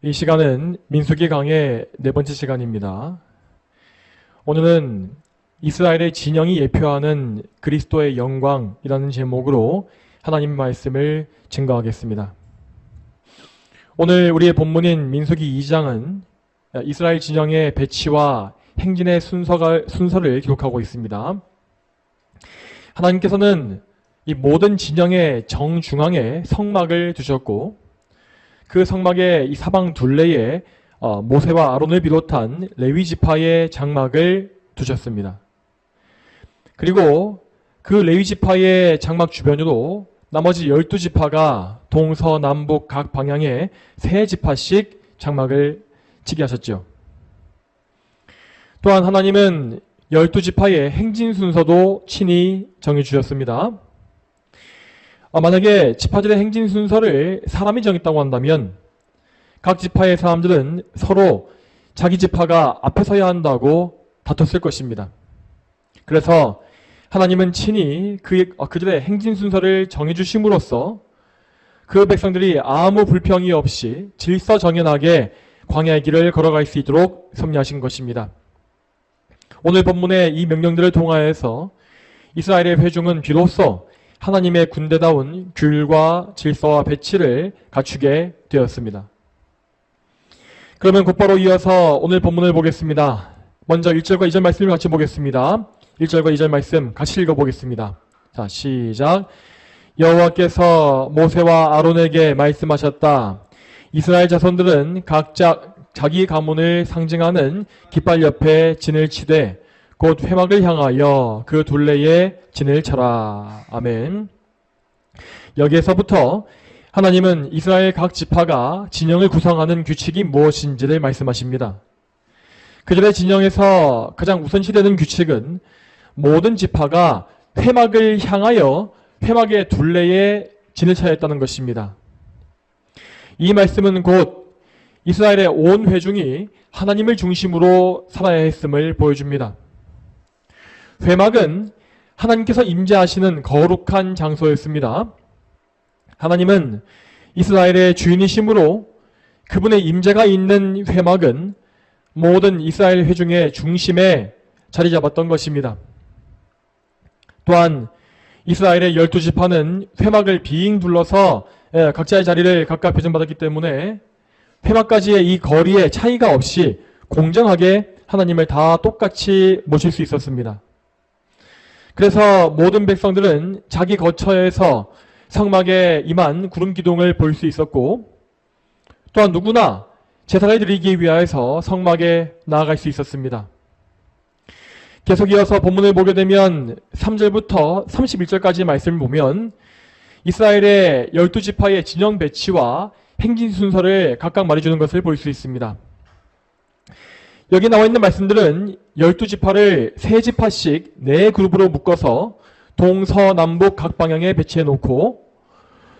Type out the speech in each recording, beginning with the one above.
이 시간은 민수기 강의 네 번째 시간입니다. 오늘은 이스라엘의 진영이 예표하는 그리스도의 영광이라는 제목으로 하나님 말씀을 증거하겠습니다. 오늘 우리의 본문인 민수기 2장은 이스라엘 진영의 배치와 행진의 순서를 기록하고 있습니다. 하나님께서는 이 모든 진영의 정중앙에 성막을 두셨고 그 성막의 이 사방 둘레에 모세와 아론을 비롯한 레위 지파의 장막을 두셨습니다. 그리고 그 레위 지파의 장막 주변으로 나머지 12지파가 동서남북 각 방향에 3지파씩 장막을 치게 하셨죠. 또한 하나님은 12지파의 행진 순서도 친히 정해주셨습니다. 만약에 지파들의 행진 순서를 사람이 정했다고 한다면 각 지파의 사람들은 서로 자기 지파가 앞에 서야 한다고 다퉜을 것입니다. 그래서 하나님은 친히 그들의 행진 순서를 정해주심으로써 그 백성들이 아무 불평이 없이 질서정연하게 광야의 길을 걸어갈 수 있도록 섭리하신 것입니다. 오늘 본문의 이 명령들을 통하여서 이스라엘의 회중은 비로소 하나님의 군대다운 규율과 질서와 배치를 갖추게 되었습니다. 그러면 곧바로 이어서 오늘 본문을 보겠습니다. 먼저 1절과 2절 말씀을 같이 보겠습니다. 1절과 2절 말씀 같이 읽어보겠습니다. 자, 시작. 여호와께서 모세와 아론에게 말씀하셨다. 이스라엘 자손들은 각자 자기 가문을 상징하는 깃발 옆에 진을 치되 곧 회막을 향하여 그 둘레에 진을 쳐라. 아멘. 여기에서부터 하나님은 이스라엘 각 지파가 진영을 구성하는 규칙이 무엇인지를 말씀하십니다. 그들의 진영에서 가장 우선시되는 규칙은 모든 지파가 회막을 향하여 회막의 둘레에 진을 쳐야 했다는 것입니다. 이 말씀은 곧 이스라엘의 온 회중이 하나님을 중심으로 살아야 했음을 보여줍니다. 회막은 하나님께서 임재하시는 거룩한 장소였습니다. 하나님은 이스라엘의 주인이시므로 그분의 임재가 있는 회막은 모든 이스라엘 회중의 중심에 자리 잡았던 것입니다. 또한 이스라엘의 12지파는 회막을 빙 둘러서 각자의 자리를 각각 배정받았기 때문에 회막까지의 이 거리의 차이가 없이 공정하게 하나님을 다 똑같이 모실 수 있었습니다. 그래서 모든 백성들은 자기 거처에서 성막에 임한 구름 기둥을 볼 수 있었고 또한 누구나 제사를 드리기 위하여서 성막에 나아갈 수 있었습니다. 계속 이어서 본문을 보게 되면 3절부터 31절까지 말씀을 보면 이스라엘의 12지파의 진영 배치와 행진 순서를 각각 말해주는 것을 볼 수 있습니다. 여기 나와 있는 말씀들은 12지파를 3지파씩 4그룹으로 묶어서 동서남북 각 방향에 배치해 놓고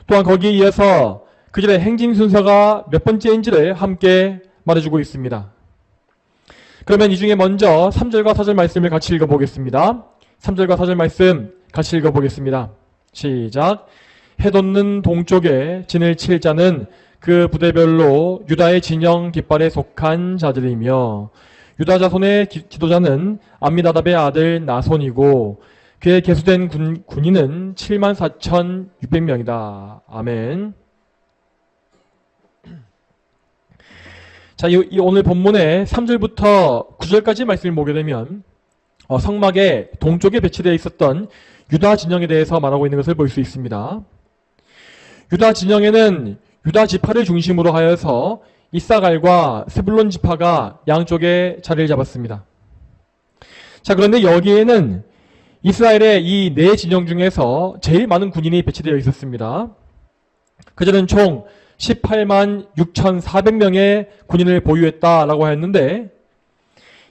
또한 거기에 이어서 그들의 행진 순서가 몇 번째인지를 함께 말해주고 있습니다. 그러면 이 중에 먼저 3절과 4절 말씀을 같이 읽어보겠습니다. 3절과 4절 말씀 같이 읽어보겠습니다. 시작. 해 돋는 동쪽에 진을 칠 자는 그 부대별로 유다의 진영 깃발에 속한 자들이며 유다 자손의 지도자는 암미나답의 아들 나손이고 그의 계수된 군인은 74,600명이다. 아멘. 자, 오늘 본문의 3절부터 9절까지 말씀을 보게 되면 성막의 동쪽에 배치되어 있었던 유다 진영에 대해서 말하고 있는 것을 볼 수 있습니다. 유다 진영에는 유다 지파를 중심으로 하여서 이사갈과 스불론 지파가 양쪽에 자리를 잡았습니다. 자, 그런데 여기에는 이스라엘의 이 4진영 중에서 제일 많은 군인이 배치되어 있었습니다. 그들은 총 18만 6,400명의 군인을 보유했다라고 하였는데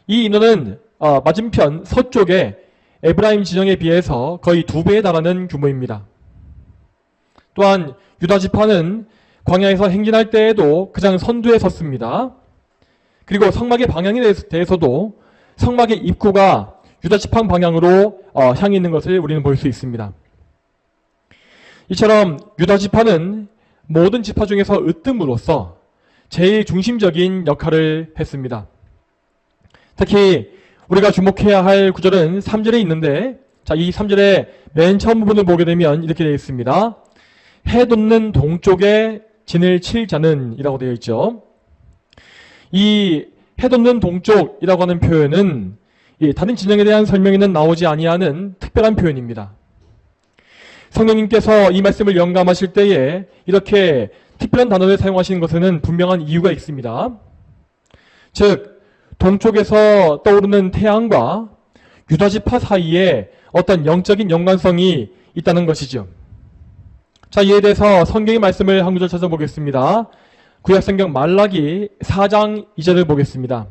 이 인원은 맞은편 서쪽에 에브라임 진영에 비해서 거의 2배에 달하는 규모입니다. 또한 유다 지파는 광야에서 행진할 때에도 가장 선두에 섰습니다. 그리고 성막의 방향에 대해서도 성막의 입구가 유다 지파 방향으로 향해 있는 것을 우리는 볼 수 있습니다. 이처럼 유다 지파는 모든 지파 중에서 으뜸으로써 제일 중심적인 역할을 했습니다. 특히 우리가 주목해야 할 구절은 3절에 있는데, 자, 이 3절의 맨 처음 부분을 보게 되면 이렇게 되어 있습니다. 해 돋는 동쪽에 진을 칠 자는 이라고 되어 있죠. 이 해 돋는 동쪽이라고 하는 표현은 다른 진영에 대한 설명에는 나오지 아니하는 특별한 표현입니다. 성령님께서 이 말씀을 영감하실 때에 이렇게 특별한 단어를 사용하시는 것에는 분명한 이유가 있습니다. 즉, 동쪽에서 떠오르는 태양과 유다지파 사이에 어떤 영적인 연관성이 있다는 것이죠. 자, 이에 대해서 성경의 말씀을 한 구절 찾아보겠습니다. 구약성경 말라기 4장 2절을 보겠습니다.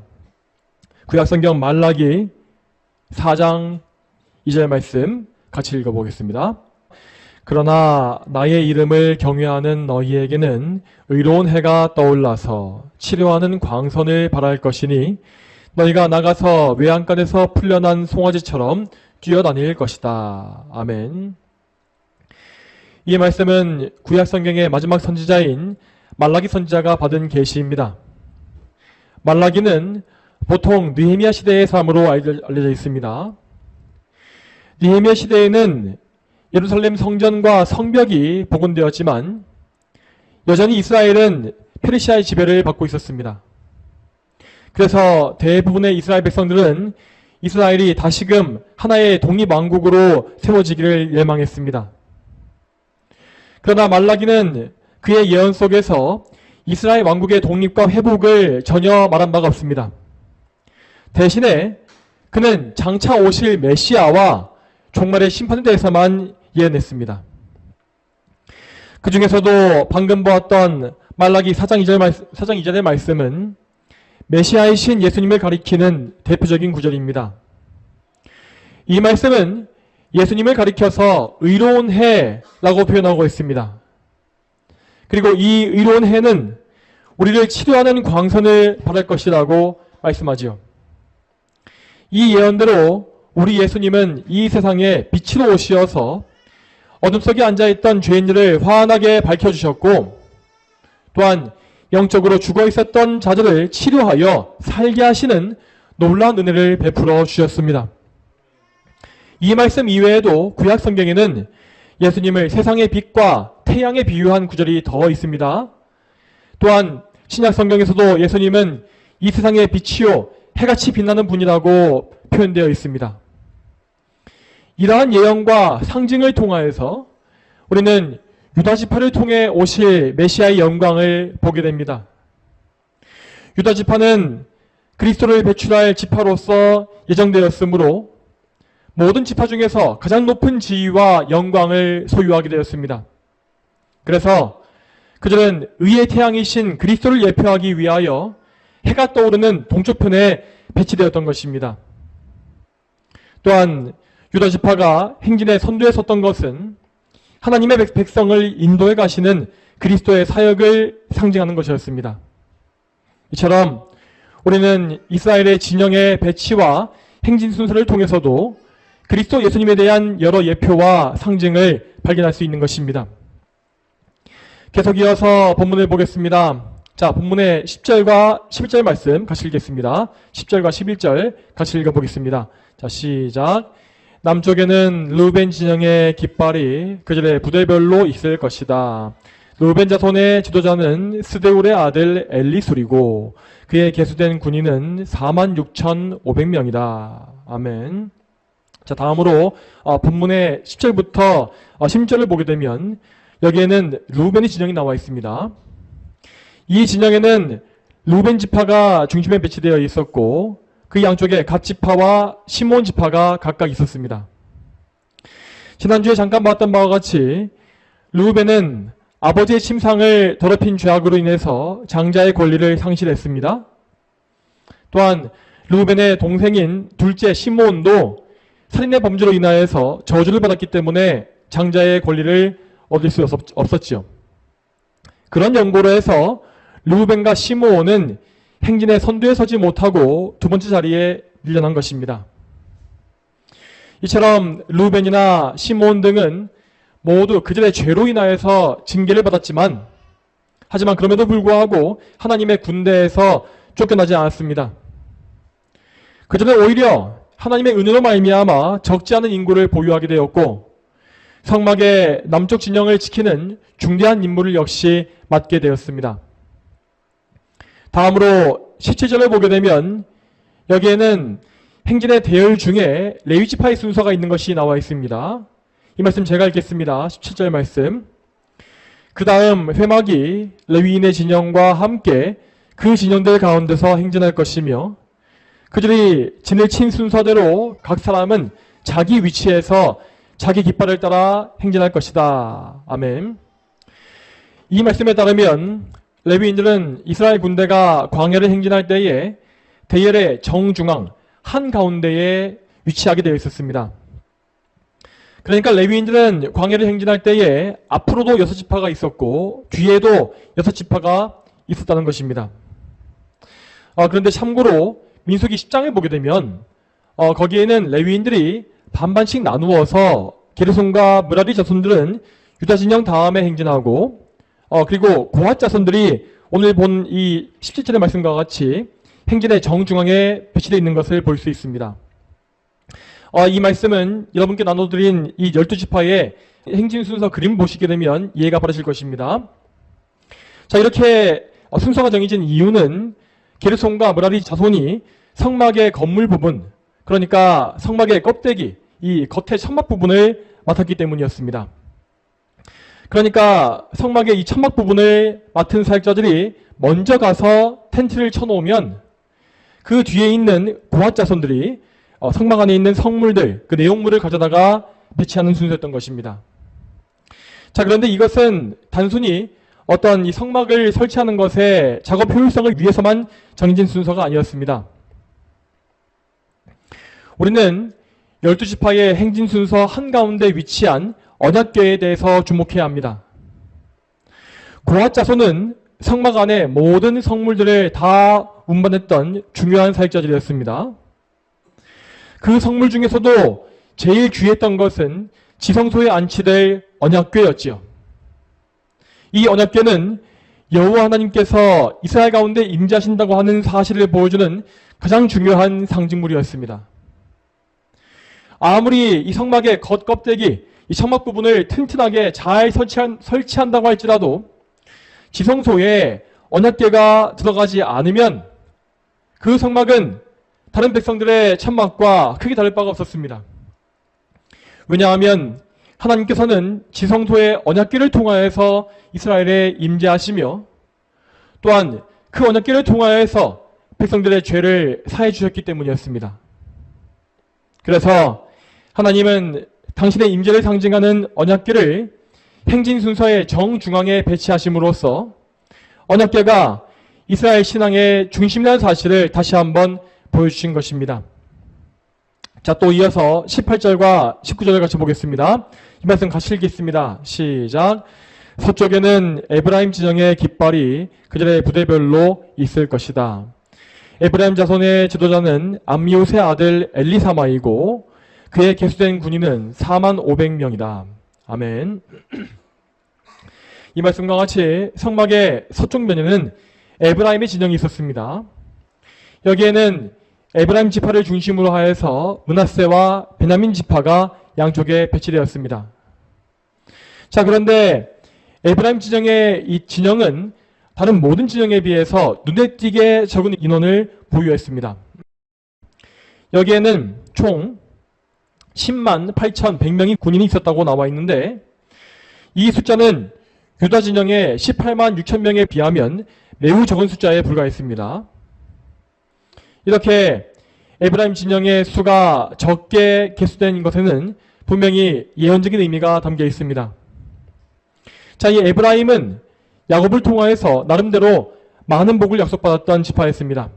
구약성경 말라기 4장 2절 말씀 같이 읽어보겠습니다. 그러나 나의 이름을 경외하는 너희에게는 의로운 해가 떠올라서 치료하는 광선을 발할 것이니 너희가 나가서 외양간에서 풀려난 송아지처럼 뛰어다닐 것이다. 아멘. 이 말씀은 구약성경의 마지막 선지자인 말라기 선지자가 받은 계시입니다. 말라기는 보통 느헤미야 시대의 사람으로 알려져 있습니다. 느헤미야 시대에는 예루살렘 성전과 성벽이 복원되었지만 여전히 이스라엘은 페르시아의 지배를 받고 있었습니다. 그래서 대부분의 이스라엘 백성들은 이스라엘이 다시금 하나의 독립왕국으로 세워지기를 예망했습니다. 그러나 말라기는 그의 예언 속에서 이스라엘 왕국의 독립과 회복을 전혀 말한 바가 없습니다. 대신에 그는 장차 오실 메시아와 종말의 심판에 대해서만 예언했습니다. 그 중에서도 방금 보았던 말라기 4장 2절의 말씀은 메시아이신 예수님을 가리키는 대표적인 구절입니다. 이 말씀은 예수님을 가리켜서 의로운 해라고 표현하고 있습니다. 그리고 이 의로운 해는 우리를 치료하는 광선을 발할 것이라고 말씀하지요. 이 예언대로 우리 예수님은 이 세상에 빛으로 오시어서 어둠 속에 앉아있던 죄인들을 환하게 밝혀주셨고, 또한 영적으로 죽어 있었던 자들을 치료하여 살게 하시는 놀라운 은혜를 베풀어 주셨습니다. 이 말씀 이외에도 구약 성경에는 예수님을 세상의 빛과 태양에 비유한 구절이 더 있습니다. 또한 신약 성경에서도 예수님은 이 세상의 빛이요 해같이 빛나는 분이라고 표현되어 있습니다. 이러한 예언과 상징을 통하여서 우리는 유다지파를 통해 오실 메시아의 영광을 보게 됩니다. 유다지파는 그리스도를 배출할 지파로서 예정되었으므로 모든 지파 중에서 가장 높은 지위와 영광을 소유하게 되었습니다. 그래서 그들은 의의 태양이신 그리스도를 예표하기 위하여 해가 떠오르는 동쪽편에 배치되었던 것입니다. 또한 유다지파가 행진의 선두에 섰던 것은 하나님의 백성을 인도해 가시는 그리스도의 사역을 상징하는 것이었습니다. 이처럼 우리는 이스라엘의 진영의 배치와 행진 순서를 통해서도 그리스도 예수님에 대한 여러 예표와 상징을 발견할 수 있는 것입니다. 계속 이어서 본문을 보겠습니다. 자, 본문의 10절과 11절 말씀 같이 읽겠습니다. 10절과 11절 같이 읽어보겠습니다. 자, 시작. 남쪽에는 르우벤 진영의 깃발이 그들의 부대별로 있을 것이다. 르우벤 자손의 지도자는 스데울의 아들 엘리술이고 그의 계수된 군인은 46,500명이다. 아멘. 자, 다음으로 본문의 10절부터 16절을 보게 되면 여기에는 르우벤의 진영이 나와 있습니다. 이 진영에는 르우벤 지파가 중심에 배치되어 있었고 그 양쪽에 갓 지파와 시몬 지파가 각각 있었습니다. 지난주에 잠깐 봤던 바와 같이 르우벤은 아버지의 침상을 더럽힌 죄악으로 인해서 장자의 권리를 상실했습니다. 또한 르우벤의 동생인 둘째 시몬도 살인의 범죄로 인하여서 저주를 받았기 때문에 장자의 권리를 얻을 수 없었지요. 그런 연고로 해서 르우벤과 시므온은 행진의 선두에 서지 못하고 두 번째 자리에 밀려난 것입니다. 이처럼 르우벤이나 시므온 등은 모두 그들의 죄로 인하여서 징계를 받았지만 하지만 그럼에도 불구하고 하나님의 군대에서 쫓겨나지 않았습니다. 그들은 오히려 하나님의 은혜로 말미암아 적지 않은 인구를 보유하게 되었고 성막의 남쪽 진영을 지키는 중대한 임무를 역시 맡게 되었습니다. 다음으로 17절을 보게 되면 여기에는 행진의 대열 중에 레위지파의 순서가 있는 것이 나와 있습니다. 이 말씀 제가 읽겠습니다. 17절 말씀. 그 다음 회막이 레위인의 진영과 함께 그 진영들 가운데서 행진할 것이며 그들이 진을 친 순서대로 각 사람은 자기 위치에서 자기 깃발을 따라 행진할 것이다. 아멘. 이 말씀에 따르면 레위인들은 이스라엘 군대가 광야를 행진할 때에 대열의 정중앙 한가운데에 위치하게 되어 있었습니다. 그러니까 레위인들은 광야를 행진할 때에 앞으로도 6지파가 있었고 뒤에도 6지파가 있었다는 것입니다. 그런데 참고로 민수기 10장을 보게 되면 거기에는 레위인들이 반반씩 나누어서 게르손과 므라리 자손들은 유다 진영 다음에 행진하고 그리고 고핫 자손들이 오늘 본 이 17절의 말씀과 같이 행진의 정중앙에 배치되어 있는 것을 볼 수 있습니다. 이 말씀은 여러분께 나눠드린 이 12지파의 행진 순서 그림 보시게 되면 이해가 바르실 것입니다. 자, 이렇게 순서가 정해진 이유는 게르손과 므라리 자손이 성막의 건물 부분, 그러니까 성막의 껍데기, 이 겉의 천막 부분을 맡았기 때문이었습니다. 그러니까 성막의 이 천막 부분을 맡은 사역자들이 먼저 가서 텐트를 쳐놓으면 그 뒤에 있는 고핫 자손들이 성막 안에 있는 성물들, 그 내용물을 가져다가 배치하는 순서였던 것입니다. 자, 그런데 이것은 단순히 어떤 이 성막을 설치하는 것의 작업 효율성을 위해서만 정해진 순서가 아니었습니다. 우리는 12지파의 행진 순서 한가운데 위치한 언약궤에 대해서 주목해야 합니다. 고핫 자손은 성막 안에 모든 성물들을 다 운반했던 중요한 사역자들이었습니다. 그 성물 중에서도 제일 귀했던 것은 지성소에 안치될 언약궤였지요. 이 언약궤는 여호와 하나님께서 이스라엘 가운데 임재하신다고 하는 사실을 보여주는 가장 중요한 상징물이었습니다. 아무리 이 성막의 겉껍데기, 이 천막 부분을 튼튼하게 잘 설치한다고 할지라도 지성소에 언약궤가 들어가지 않으면 그 성막은 다른 백성들의 천막과 크게 다를 바가 없었습니다. 왜냐하면 하나님께서는 지성소의 언약궤를 통하여서 이스라엘에 임재하시며 또한 그 언약궤를 통하여서 백성들의 죄를 사해 주셨기 때문이었습니다. 그래서 하나님은 당신의 임재를 상징하는 언약궤를 행진 순서의 정중앙에 배치하심으로써 언약궤가 이스라엘 신앙의 중심이라는 사실을 다시 한번 보여주신 것입니다. 자, 또 이어서 18절과 19절을 같이 보겠습니다. 이 말씀 같이 읽겠습니다. 시작. 서쪽에는 에브라임 진영의 깃발이 그들의 부대별로 있을 것이다. 에브라임 자손의 지도자는 암미옷의 아들 엘리사마이고 그의 계수된 군인은 45,000명이다. 아멘. 이 말씀과 같이 성막의 서쪽 면에는 에브라임의 진영이 있었습니다. 여기에는 에브라임 지파를 중심으로 하여서 므낫세와 베냐민 지파가 양쪽에 배치되었습니다. 자, 그런데 에브라임 진영의 이 진영은 다른 모든 진영에 비해서 눈에 띄게 적은 인원을 보유했습니다. 여기에는 총 108,100명의 군인이 있었다고 나와 있는데 이 숫자는 유다 진영의 186,000명에 비하면 매우 적은 숫자에 불과했습니다. 이렇게 에브라임 진영의 수가 적게 개수된 것에는 분명히 예언적인 의미가 담겨 있습니다. 자, 이 에브라임은 야곱을 통하여서 나름대로 많은 복을 약속받았던 지파였습니다.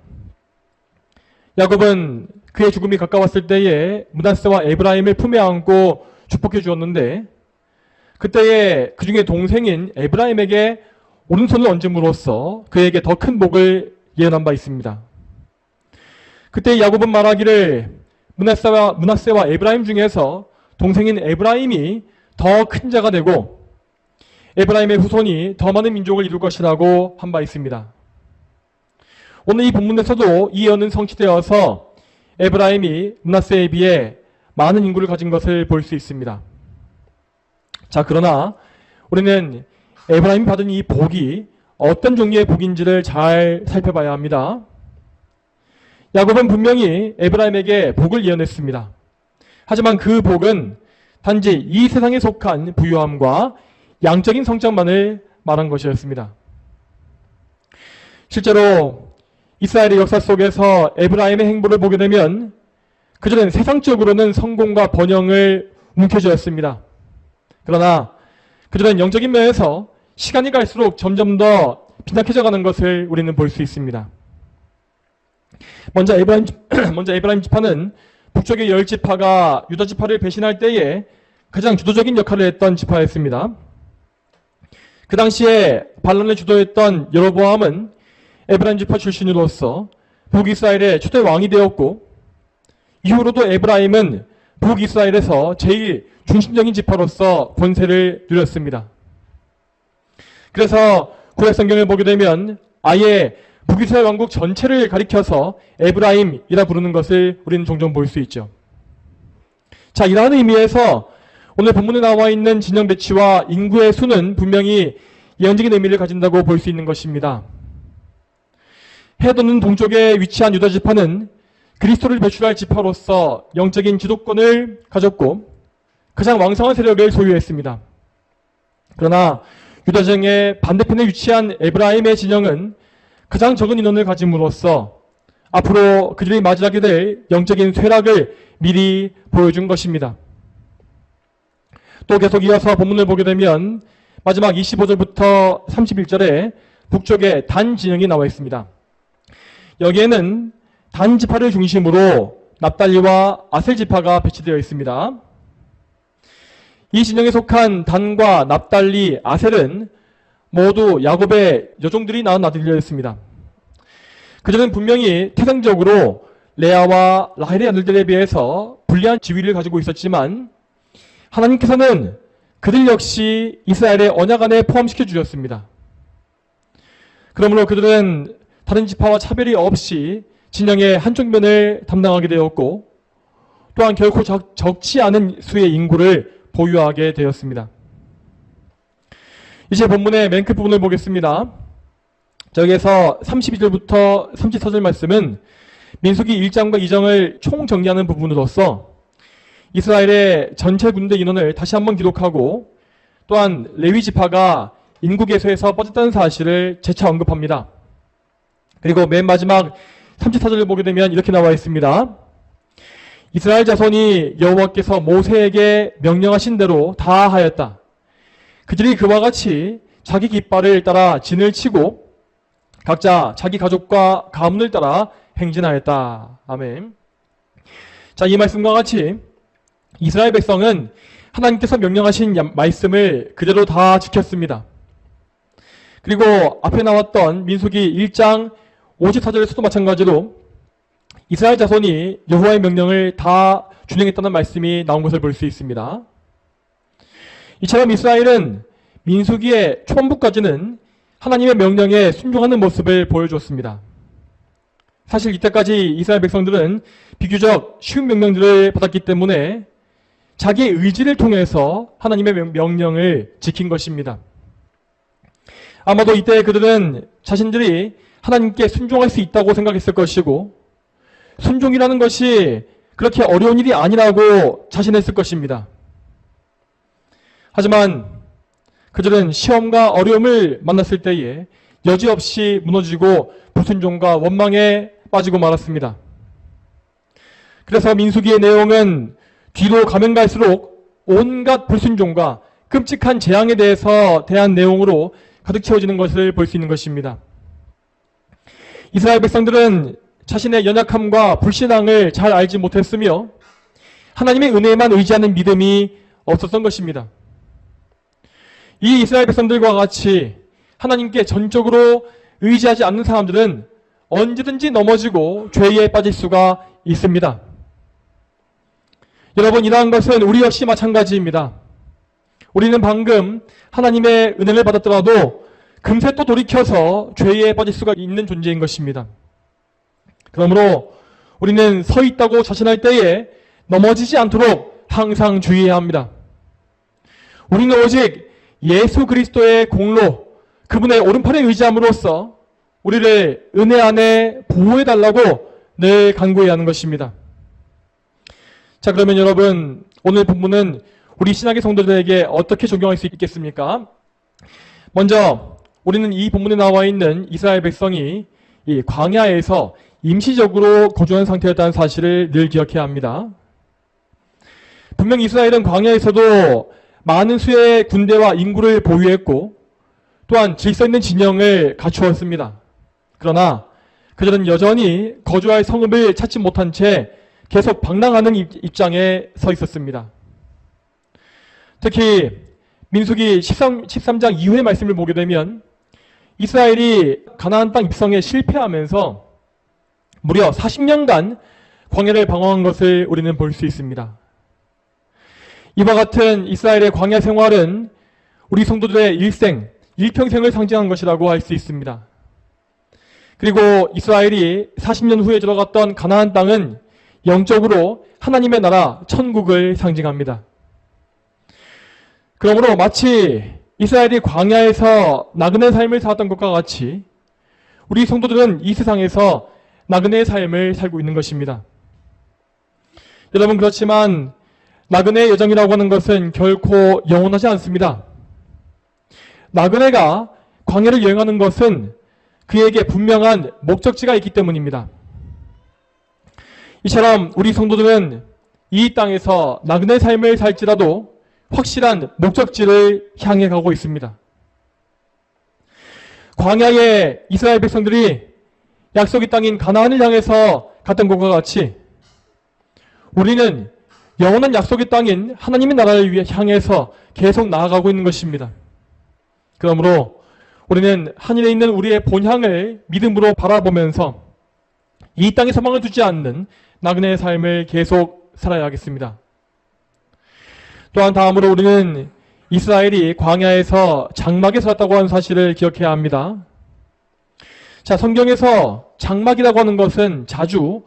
야곱은 그의 죽음이 가까웠을 때에 므낫세와 에브라임을 품에 안고 축복해 주었는데 그때에 그 중에 동생인 에브라임에게 오른손을 얹음으로써 그에게 더 큰 복을 예언한 바 있습니다. 그때 야곱은 말하기를 므낫세와 에브라임 중에서 동생인 에브라임이 더 큰 자가 되고 에브라임의 후손이 더 많은 민족을 이룰 것이라고 한 바 있습니다. 오늘 이 본문에서도 이 예언은 성취되어서 에브라임이 므낫세에 비해 많은 인구를 가진 것을 볼 수 있습니다. 자, 그러나 우리는 에브라임이 받은 이 복이 어떤 종류의 복인지를 잘 살펴봐야 합니다. 야곱은 분명히 에브라임에게 복을 예언했습니다. 하지만 그 복은 단지 이 세상에 속한 부유함과 양적인 성장만을 말한 것이었습니다. 실제로 이스라엘의 역사 속에서 에브라임의 행보를 보게 되면 그들은 세상적으로는 성공과 번영을 움켜쥐었습니다. 그러나 그들은 영적인 면에서 시간이 갈수록 점점 더 빈약해져 가는 것을 우리는 볼 수 있습니다. 먼저 에브라임 지파는 북쪽의 10지파가 유다 지파를 배신할 때에 가장 주도적인 역할을 했던 지파였습니다. 그 당시에 반란을 주도했던 여로보암은 에브라임 지파 출신으로서 북이스라엘의 초대 왕이 되었고, 이후로도 에브라임은 북이스라엘에서 제일 중심적인 지파로서 권세를 누렸습니다. 그래서 구약 성경을 보게 되면 아예 북이스라엘 왕국 전체를 가리켜서 에브라임이라 부르는 것을 우리는 종종 볼 수 있죠. 자, 이러한 의미에서 오늘 본문에 나와 있는 진영 배치와 인구의 수는 분명히 예언적인 의미를 가진다고 볼 수 있는 것입니다. 해 돋는 동쪽에 위치한 유다 지파는 그리스도를 배출할 지파로서 영적인 지도권을 가졌고 가장 왕성한 세력을 소유했습니다. 그러나 유다 진영의 반대편에 위치한 에브라임의 진영은 가장 적은 인원을 가짐으로써 앞으로 그들이 맞이하게 될 영적인 쇠락을 미리 보여준 것입니다. 또 계속 이어서 본문을 보게 되면 마지막 25절부터 31절에 북쪽에 단 진영이 나와 있습니다. 여기에는 단 지파를 중심으로 납달리와 아셀 지파가 배치되어 있습니다. 이 진영에 속한 단과 납달리, 아셀은 모두 야곱의 여종들이 낳은 아들들이었습니다. 그들은 분명히 태생적으로 레아와 라헬의 아들들에 비해서 불리한 지위를 가지고 있었지만 하나님께서는 그들 역시 이스라엘의 언약 안에 포함시켜 주셨습니다. 그러므로 그들은 다른 지파와 차별이 없이 진영의 한쪽 면을 담당하게 되었고 또한 결코 적지 않은 수의 인구를 보유하게 되었습니다. 이제 본문의 맨 끝부분을 보겠습니다. 저기에서 32절부터 34절 말씀은 민수기 1장과 2장을 총정리하는 부분으로서 이스라엘의 전체 군대 인원을 다시 한번 기록하고 또한 레위 지파가 인구 개수에서 빠졌다는 사실을 재차 언급합니다. 그리고 맨 마지막 34절을 보게 되면 이렇게 나와 있습니다. 이스라엘 자손이 여호와께서 모세에게 명령하신 대로 다 하였다. 그들이 그와 같이 자기 깃발을 따라 진을 치고 각자 자기 가족과 가문을 따라 행진하였다. 아멘. 자, 이 말씀과 같이 이스라엘 백성은 하나님께서 명령하신 말씀을 그대로 다 지켰습니다. 그리고 앞에 나왔던 민수기 1장 54절에서도 마찬가지로 이스라엘 자손이 여호와의 명령을 다 준행했다는 말씀이 나온 것을 볼 수 있습니다. 이처럼 이스라엘은 민수기의 초반부까지는 하나님의 명령에 순종하는 모습을 보여주었습니다. 사실 이때까지 이스라엘 백성들은 비교적 쉬운 명령들을 받았기 때문에 자기의 의지를 통해서 하나님의 명령을 지킨 것입니다. 아마도 이때 그들은 자신들이 하나님께 순종할 수 있다고 생각했을 것이고 순종이라는 것이 그렇게 어려운 일이 아니라고 자신했을 것입니다. 하지만 그들은 시험과 어려움을 만났을 때에 여지없이 무너지고 불순종과 원망에 빠지고 말았습니다. 그래서 민수기의 내용은 뒤로 가면 갈수록 온갖 불순종과 끔찍한 재앙에 대한 내용으로 가득 채워지는 것을 볼 수 있는 것입니다. 이스라엘 백성들은 자신의 연약함과 불신앙을 잘 알지 못했으며 하나님의 은혜에만 의지하는 믿음이 없었던 것입니다. 이 이스라엘 백성들과 같이 하나님께 전적으로 의지하지 않는 사람들은 언제든지 넘어지고 죄에 빠질 수가 있습니다. 여러분, 이러한 것은 우리 역시 마찬가지입니다. 우리는 방금 하나님의 은혜를 받았더라도 금세 또 돌이켜서 죄에 빠질 수가 있는 존재인 것입니다. 그러므로 우리는 서 있다고 자신할 때에 넘어지지 않도록 항상 주의해야 합니다. 우리는 오직 예수 그리스도의 공로, 그분의 오른팔에 의지함으로써 우리를 은혜 안에 보호해달라고 늘 간구해야 하는 것입니다. 자, 그러면 여러분, 오늘 본문은 우리 신약의 성도들에게 어떻게 적용할 수 있겠습니까? 먼저 우리는 이 본문에 나와 있는 이스라엘 백성이 이 광야에서 임시적으로 거주한 상태였다는 사실을 늘 기억해야 합니다. 분명 이스라엘은 광야에서도 많은 수의 군대와 인구를 보유했고 또한 질서 있는 진영을 갖추었습니다. 그러나 그들은 여전히 거주할 성읍을 찾지 못한 채 계속 방랑하는 입장에 서 있었습니다. 특히 민수기 13장 이후의 말씀을 보게 되면 이스라엘이 가나안 땅 입성에 실패하면서 무려 40년간 광야를 방황한 것을 우리는 볼 수 있습니다. 이와 같은 이스라엘의 광야 생활은 우리 성도들의 일평생을 상징한 것이라고 할 수 있습니다. 그리고 이스라엘이 40년 후에 들어갔던 가나안 땅은 영적으로 하나님의 나라 천국을 상징합니다. 그러므로 마치 이스라엘이 광야에서 나그네 삶을 살았던 것과 같이 우리 성도들은 이 세상에서 나그네의 삶을 살고 있는 것입니다. 여러분, 그렇지만 나그네의 여정이라고 하는 것은 결코 영원하지 않습니다. 나그네가 광야를 여행하는 것은 그에게 분명한 목적지가 있기 때문입니다. 이처럼 우리 성도들은 이 땅에서 나그네 삶을 살지라도 확실한 목적지를 향해 가고 있습니다. 광야의 이스라엘 백성들이 약속의 땅인 가나안을 향해서 갔던 것과 같이 우리는 영원한 약속의 땅인 하나님의 나라를 향해서 계속 나아가고 있는 것입니다. 그러므로 우리는 하늘에 있는 우리의 본향을 믿음으로 바라보면서 이 땅에 소망을 두지 않는 나그네의 삶을 계속 살아야 하겠습니다. 또한 다음으로 우리는 이스라엘이 광야에서 장막에 살았다고 하는 사실을 기억해야 합니다. 자, 성경에서 장막이라고 하는 것은 자주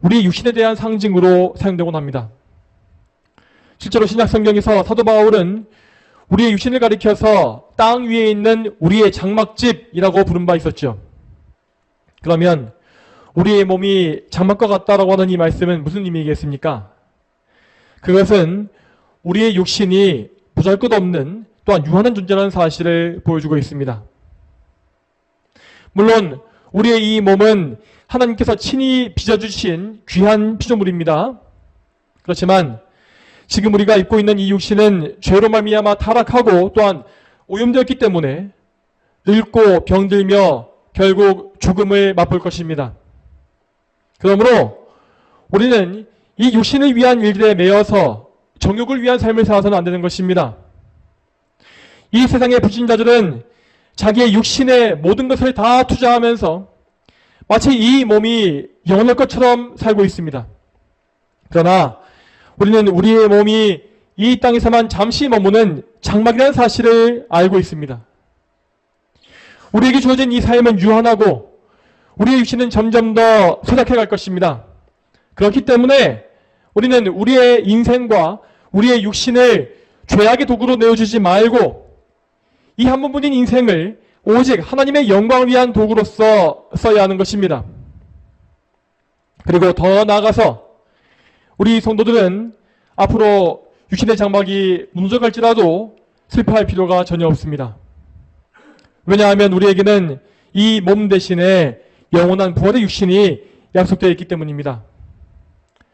우리 육신에 대한 상징으로 사용되곤 합니다. 실제로 신약 성경에서 사도 바울은 우리의 육신을 가리켜서 땅 위에 있는 우리의 장막집이라고 부른 바 있었죠. 그러면 우리의 몸이 장막과 같다라고 하는 이 말씀은 무슨 의미겠습니까? 그것은 우리의 육신이 보잘것없는 또한 유한한 존재라는 사실을 보여주고 있습니다. 물론 우리의 이 몸은 하나님께서 친히 빚어주신 귀한 피조물입니다. 그렇지만 지금 우리가 입고 있는 이 육신은 죄로 말미암아 타락하고 또한 오염되었기 때문에 늙고 병들며 결국 죽음을 맛볼 것입니다. 그러므로 우리는 이 육신을 위한 일들에 매여서 정욕을 위한 삶을 살아서는 안 되는 것입니다. 이 세상의 불신자들은 자기의 육신의 모든 것을 다 투자하면서 마치 이 몸이 영원할 것처럼 살고 있습니다. 그러나 우리는 우리의 몸이 이 땅에서만 잠시 머무는 장막이라는 사실을 알고 있습니다. 우리에게 주어진 이 삶은 유한하고 우리의 육신은 점점 더 쇠락해 갈 것입니다. 그렇기 때문에 우리는 우리의 인생과 우리의 육신을 죄악의 도구로 내어주지 말고 이 한 번뿐인 인생을 오직 하나님의 영광을 위한 도구로서 써야 하는 것입니다. 그리고 더 나아가서 우리 성도들은 앞으로 육신의 장막이 무너져갈지라도 슬퍼할 필요가 전혀 없습니다. 왜냐하면 우리에게는 이 몸 대신에 영원한 부활의 육신이 약속되어 있기 때문입니다.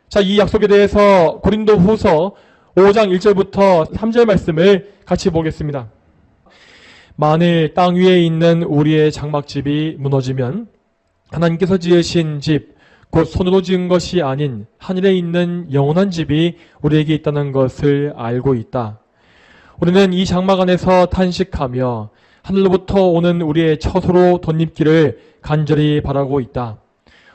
자, 이 약속에 대해서 고린도후서 5장 1절부터 3절 말씀을 같이 보겠습니다. 만일 땅 위에 있는 우리의 장막집이 무너지면 하나님께서 지으신 집, 곧 손으로 지은 것이 아닌 하늘에 있는 영원한 집이 우리에게 있다는 것을 알고 있다. 우리는 이 장막 안에서 탄식하며 하늘로부터 오는 우리의 처소로 덧입기를 간절히 바라고 있다.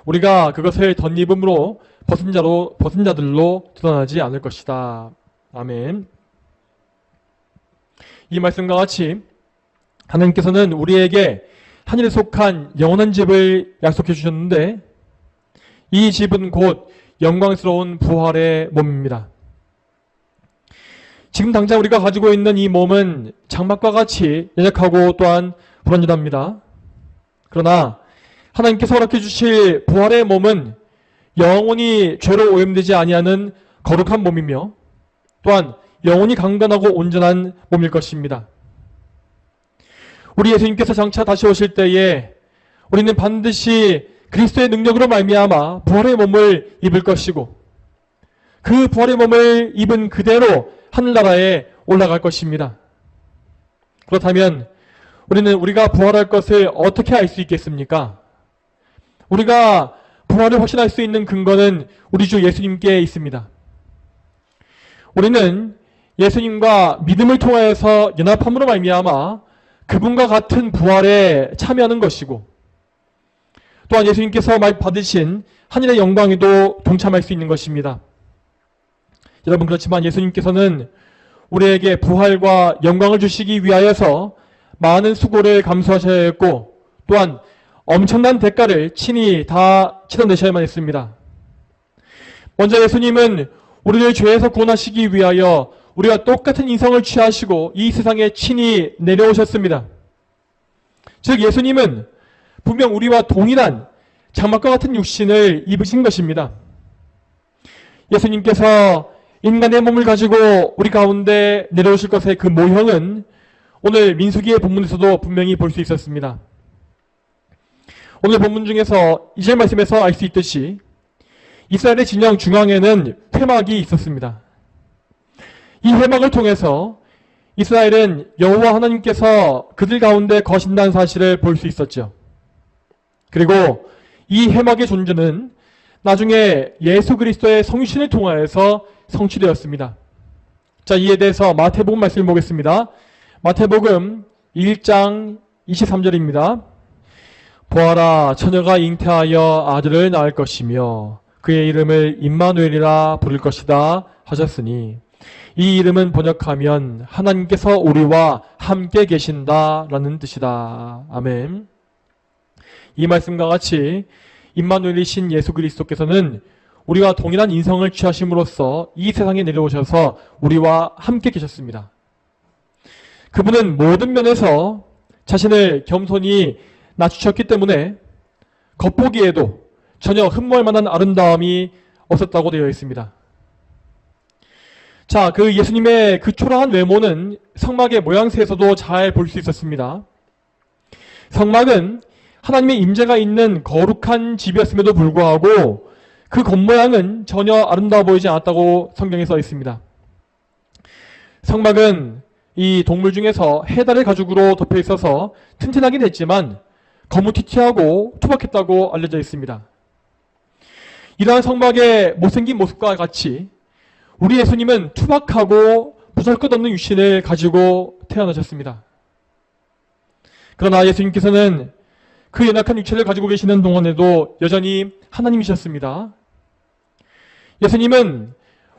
우리가 그것을 덧입음으로 벗은 자들로 드러나지 않을 것이다. 아멘. 이 말씀과 같이 하나님께서는 우리에게 하늘에 속한 영원한 집을 약속해 주셨는데 이 집은 곧 영광스러운 부활의 몸입니다. 지금 당장 우리가 가지고 있는 이 몸은 장막과 같이 연약하고 또한 불완전합니다. 그러나 하나님께서 허락해 주실 부활의 몸은 영원히 죄로 오염되지 아니하는 거룩한 몸이며 또한 영원히 강건하고 온전한 몸일 것입니다. 우리 예수님께서 장차 다시 오실 때에 우리는 반드시 그리스도의 능력으로 말미암아 부활의 몸을 입을 것이고 그 부활의 몸을 입은 그대로 하늘나라에 올라갈 것입니다. 그렇다면 우리는 우리가 부활할 것을 어떻게 알 수 있겠습니까? 우리가 부활을 확신할 수 있는 근거는 우리 주 예수님께 있습니다. 우리는 예수님과 믿음을 통하여서 연합함으로 말미암아 그분과 같은 부활에 참여하는 것이고 또한 예수님께서 받으신 하늘의 영광에도 동참할 수 있는 것입니다. 여러분, 그렇지만 예수님께서는 우리에게 부활과 영광을 주시기 위하여서 많은 수고를 감수하셔야 했고 또한 엄청난 대가를 친히 다 치러내셔야만 했습니다. 먼저 예수님은 우리를 죄에서 구원하시기 위하여 우리와 똑같은 인성을 취하시고 이 세상에 친히 내려오셨습니다. 즉 예수님은 분명 우리와 동일한 장막과 같은 육신을 입으신 것입니다. 예수님께서 인간의 몸을 가지고 우리 가운데 내려오실 것의 그 모형은 오늘 민수기의 본문에서도 분명히 볼 수 있었습니다. 오늘 본문 중에서 2절 말씀에서 알 수 있듯이 이스라엘의 진영 중앙에는 회막이 있었습니다. 이 회막을 통해서 이스라엘은 여호와 하나님께서 그들 가운데 거신다는 사실을 볼 수 있었죠. 그리고 이 회막의 존재는 나중에 예수 그리스도의 성육신을 통하여서 성취되었습니다. 자, 이에 대해서 마태복음 말씀을 보겠습니다. 마태복음 1장 23절입니다. 보아라, 처녀가 잉태하여 아들을 낳을 것이며 그의 이름을 임마누엘이라 부를 것이다 하셨으니 이 이름은 번역하면 하나님께서 우리와 함께 계신다라는 뜻이다. 아멘. 이 말씀과 같이 임마누엘이신 예수 그리스도께서는 우리와 동일한 인성을 취하심으로써 이 세상에 내려오셔서 우리와 함께 계셨습니다. 그분은 모든 면에서 자신을 겸손히 낮추셨기 때문에 겉보기에도 전혀 흠모할 만한 아름다움이 없었다고 되어 있습니다. 자, 그 예수님의 그 초라한 외모는 성막의 모양새에서도 잘 볼 수 있었습니다. 성막은 하나님의 임재가 있는 거룩한 집이었음에도 불구하고 그 겉모양은 전혀 아름다워 보이지 않았다고 성경에 써 있습니다. 성막은 이 동물 중에서 해달의 가죽으로 덮여 있어서 튼튼하긴 했지만 거무튀튀하고 투박했다고 알려져 있습니다. 이러한 성막의 못생긴 모습과 같이 우리 예수님은 투박하고 보잘것없는 육신을 가지고 태어나셨습니다. 그러나 예수님께서는 그 연약한 육체를 가지고 계시는 동안에도 여전히 하나님이셨습니다. 예수님은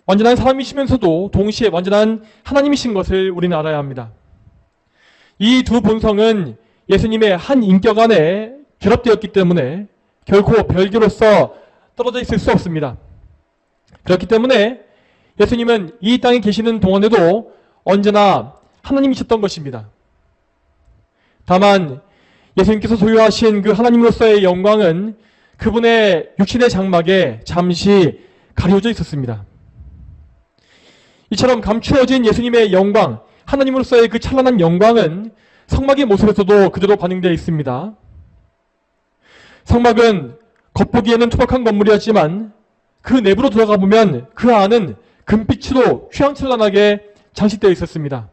완전한 사람이시면서도 동시에 완전한 하나님이신 것을 우리는 알아야 합니다. 이 두 본성은 예수님의 한 인격 안에 결합되었기 때문에 결코 별개로서 떨어져 있을 수 없습니다. 그렇기 때문에 예수님은 이 땅에 계시는 동안에도 언제나 하나님이셨던 것입니다. 다만 예수님께서 소유하신 그 하나님으로서의 영광은 그분의 육신의 장막에 잠시 가려져 있었습니다. 이처럼 감추어진 예수님의 영광, 하나님으로서의 그 찬란한 영광은 성막의 모습에서도 그대로 반영되어 있습니다. 성막은 겉보기에는 투박한 건물이었지만 그 내부로 들어가 보면 그 안은 금빛으로 휘황찬란하게 장식되어 있었습니다.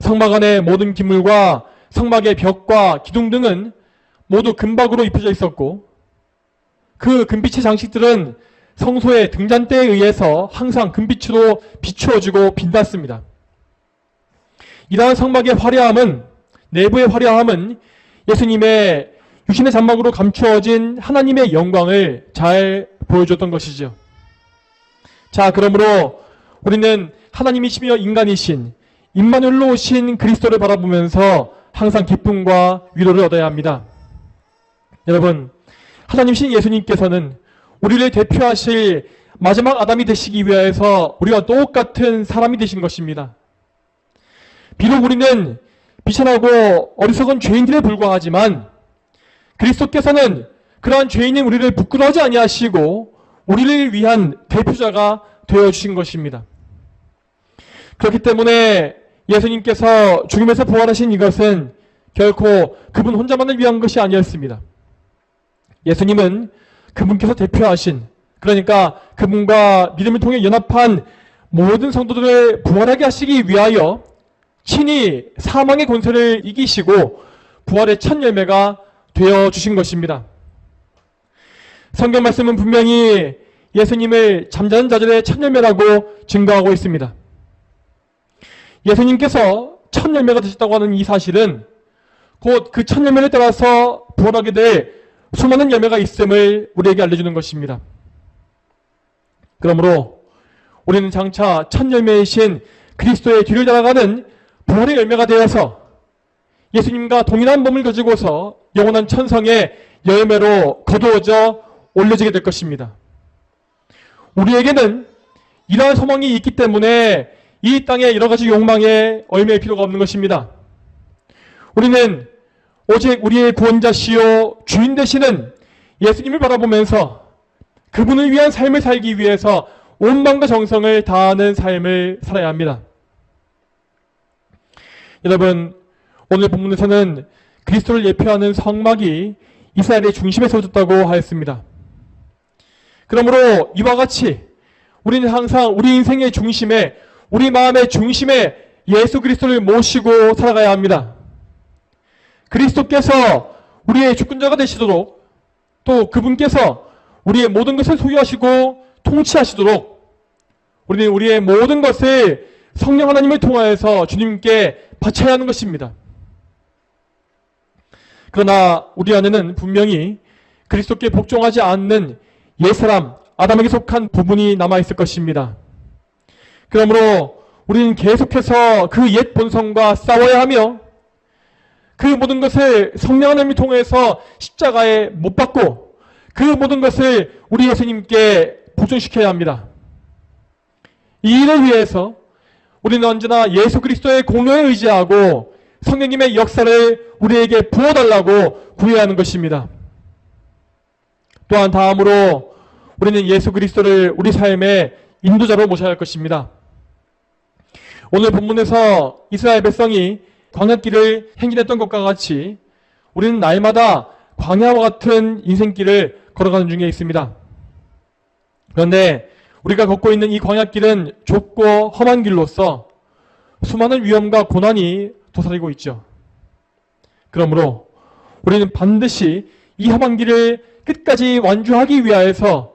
성막 안의 모든 기물과 성막의 벽과 기둥 등은 모두 금박으로 입혀져 있었고 그 금빛의 장식들은 성소의 등잔대에 의해서 항상 금빛으로 비추어지고 빛났습니다. 이러한 성막의 화려함은, 내부의 화려함은 예수님의 육신의 장막으로 감추어진 하나님의 영광을 잘 보여줬던 것이죠. 자, 그러므로 우리는 하나님이시며 인간이신 임마누엘로 오신 그리스도를 바라보면서 항상 기쁨과 위로를 얻어야 합니다. 여러분, 하나님신 예수님께서는 우리를 대표하실 마지막 아담이 되시기 위해서 우리와 똑같은 사람이 되신 것입니다. 비록 우리는 비천하고 어리석은 죄인들에 불과하지만 그리스도께서는 그러한 죄인인 우리를 부끄러워하지 아니하시고 우리를 위한 대표자가 되어주신 것입니다. 그렇기 때문에 예수님께서 죽음에서 부활하신 이것은 결코 그분 혼자만을 위한 것이 아니었습니다. 예수님은 그분께서 대표하신, 그러니까 그분과 믿음을 통해 연합한 모든 성도들을 부활하게 하시기 위하여 친히 사망의 권세를 이기시고 부활의 첫 열매가 되어주신 것입니다. 성경 말씀은 분명히 예수님을 잠자는 자들의 첫 열매라고 증거하고 있습니다. 예수님께서 첫 열매가 되셨다고 하는 이 사실은 곧 그 첫 열매를 따라서 부활하게 될 수많은 열매가 있음을 우리에게 알려주는 것입니다. 그러므로 우리는 장차 첫 열매이신 그리스도의 뒤를 따라가는 부활의 열매가 되어서 예수님과 동일한 몸을 가지고서 영원한 천성의 열매로 거두어져 올려지게 될 것입니다. 우리에게는 이러한 소망이 있기 때문에 이 땅의 여러 가지 욕망에 얽매일 필요가 없는 것입니다. 우리는 오직 우리의 구원자시요 주인 되시는 예수님을 바라보면서 그분을 위한 삶을 살기 위해서 온 마음과 정성을 다하는 삶을 살아야 합니다. 여러분, 오늘 본문에서는 그리스도를 예표하는 성막이 이스라엘의 중심에 세워졌다고 하였습니다. 그러므로 이와 같이 우리는 항상 우리 인생의 중심에, 우리 마음의 중심에 예수 그리스도를 모시고 살아가야 합니다. 그리스도께서 우리의 주권자가 되시도록, 또 그분께서 우리의 모든 것을 소유하시고 통치하시도록 우리는 우리의 모든 것을 성령 하나님을 통하여서 주님께 바쳐야 하는 것입니다. 그러나 우리 안에는 분명히 그리스도께 복종하지 않는 옛사람 아담에게 속한 부분이 남아있을 것입니다. 그러므로 우리는 계속해서 그 옛 본성과 싸워야 하며 그 모든 것을 성령 하나님을 통해서 십자가에 못 박고 그 모든 것을 우리 예수님께 복종시켜야 합니다. 이 일을 위해서 우리는 언제나 예수 그리스도의 공로에 의지하고 성령님의 역사를 우리에게 부어달라고 구해야 하는 것입니다. 또한 다음으로 우리는 예수 그리스도를 우리 삶의 인도자로 모셔야 할 것입니다. 오늘 본문에서 이스라엘 백성이 광야길을 행진했던 것과 같이 우리는 날마다 광야와 같은 인생길을 걸어가는 중에 있습니다. 그런데 우리가 걷고 있는 이 광야길은 좁고 험한 길로서 수많은 위험과 고난이 도사리고 있죠. 그러므로 우리는 반드시 이 험한 길을 끝까지 완주하기 위하여서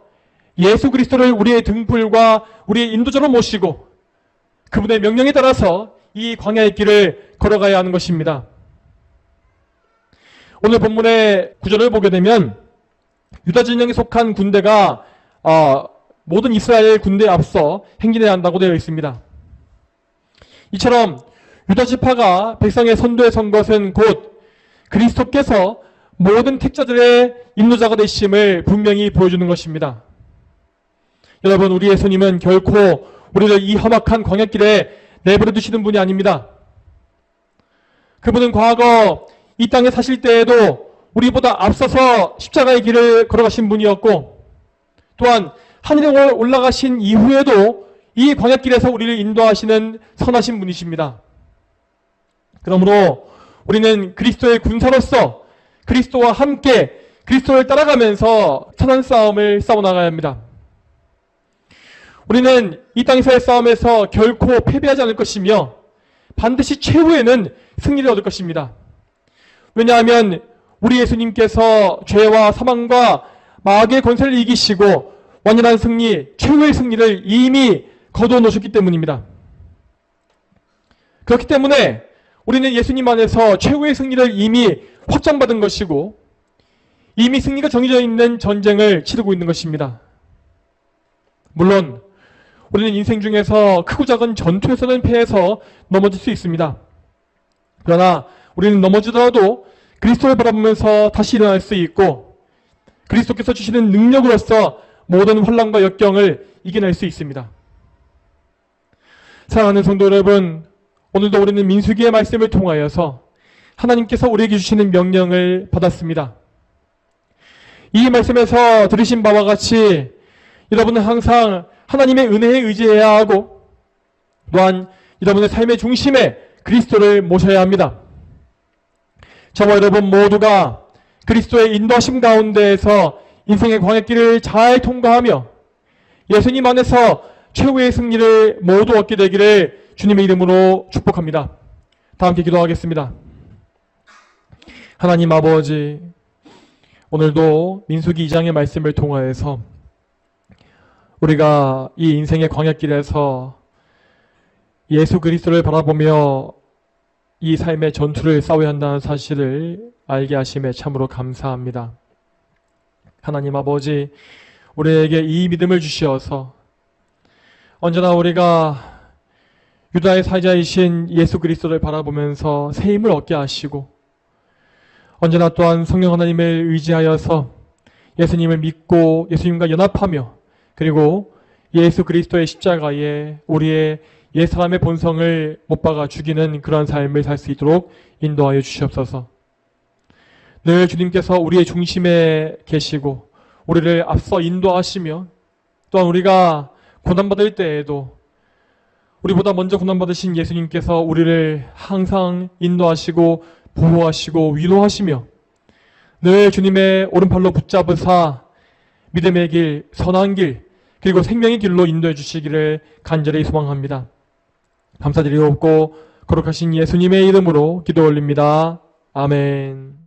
예수 그리스도를 우리의 등불과 우리의 인도자로 모시고 그분의 명령에 따라서 이 광야의 길을 걸어가야 하는 것입니다. 오늘 본문의 구절을 보게 되면 유다 진영에 속한 군대가 모든 이스라엘 군대에 앞서 행진해야 한다고 되어 있습니다. 이처럼 유다 지파가 백성의 선두에 선 것은 곧 그리스도께서 모든 택자들의 인도자가 되심을 분명히 보여주는 것입니다. 여러분, 우리 예수님은 결코 우리를 이 험악한 광야길에 내버려 두시는 분이 아닙니다. 그분은 과거 이 땅에 사실 때에도 우리보다 앞서서 십자가의 길을 걸어가신 분이었고 또한 하늘에 올라가신 이후에도 이 광야길에서 우리를 인도하시는 선하신 분이십니다. 그러므로 우리는 그리스도의 군사로서 그리스도와 함께 그리스도를 따라가면서 선한 싸움을 싸워나가야 합니다. 우리는 이 땅에서의 싸움에서 결코 패배하지 않을 것이며 반드시 최후에는 승리를 얻을 것입니다. 왜냐하면 우리 예수님께서 죄와 사망과 마귀의 권세를 이기시고 완전한 승리, 최후의 승리를 이미 거두어 놓으셨기 때문입니다. 그렇기 때문에 우리는 예수님 안에서 최후의 승리를 이미 확정받은 것이고 이미 승리가 정해져 있는 전쟁을 치르고 있는 것입니다. 물론 우리는 인생 중에서 크고 작은 전투에서는 패해서 넘어질 수 있습니다. 그러나 우리는 넘어지더라도 그리스도를 바라보면서 다시 일어날 수 있고 그리스도께서 주시는 능력으로서 모든 환난과 역경을 이겨낼 수 있습니다. 사랑하는 성도 여러분, 오늘도 우리는 민수기의 말씀을 통하여서 하나님께서 우리에게 주시는 명령을 받았습니다. 이 말씀에서 들으신 바와 같이 여러분은 항상 하나님의 은혜에 의지해야 하고 또한 여러분의 삶의 중심에 그리스도를 모셔야 합니다. 저와 여러분 모두가 그리스도의 인도하심 가운데에서 인생의 광야길을 잘 통과하며 예수님 안에서 최후의 승리를 모두 얻게 되기를 주님의 이름으로 축복합니다. 다 함께 기도하겠습니다. 하나님 아버지, 오늘도 민수기 2장의 말씀을 통하여서 우리가 이 인생의 광야길에서 예수 그리스도를 바라보며 이 삶의 전투를 싸워야 한다는 사실을 알게 하심에 참으로 감사합니다. 하나님 아버지, 우리에게 이 믿음을 주시어서 언제나 우리가 유다의 사자이신 예수 그리스도를 바라보면서 새 힘을 얻게 하시고 언제나 또한 성령 하나님을 의지하여서 예수님을 믿고 예수님과 연합하며 그리고 예수 그리스도의 십자가에 우리의 옛사람의 본성을 못 박아 죽이는 그러한 삶을 살 수 있도록 인도하여 주시옵소서. 늘 주님께서 우리의 중심에 계시고 우리를 앞서 인도하시며 또한 우리가 고난받을 때에도 우리보다 먼저 고난받으신 예수님께서 우리를 항상 인도하시고 보호하시고 위로하시며 늘 주님의 오른팔로 붙잡으사 믿음의 길, 선한 길, 그리고 생명의 길로 인도해 주시기를 간절히 소망합니다. 감사드리옵고 거룩하신 예수님의 이름으로 기도 올립니다. 아멘.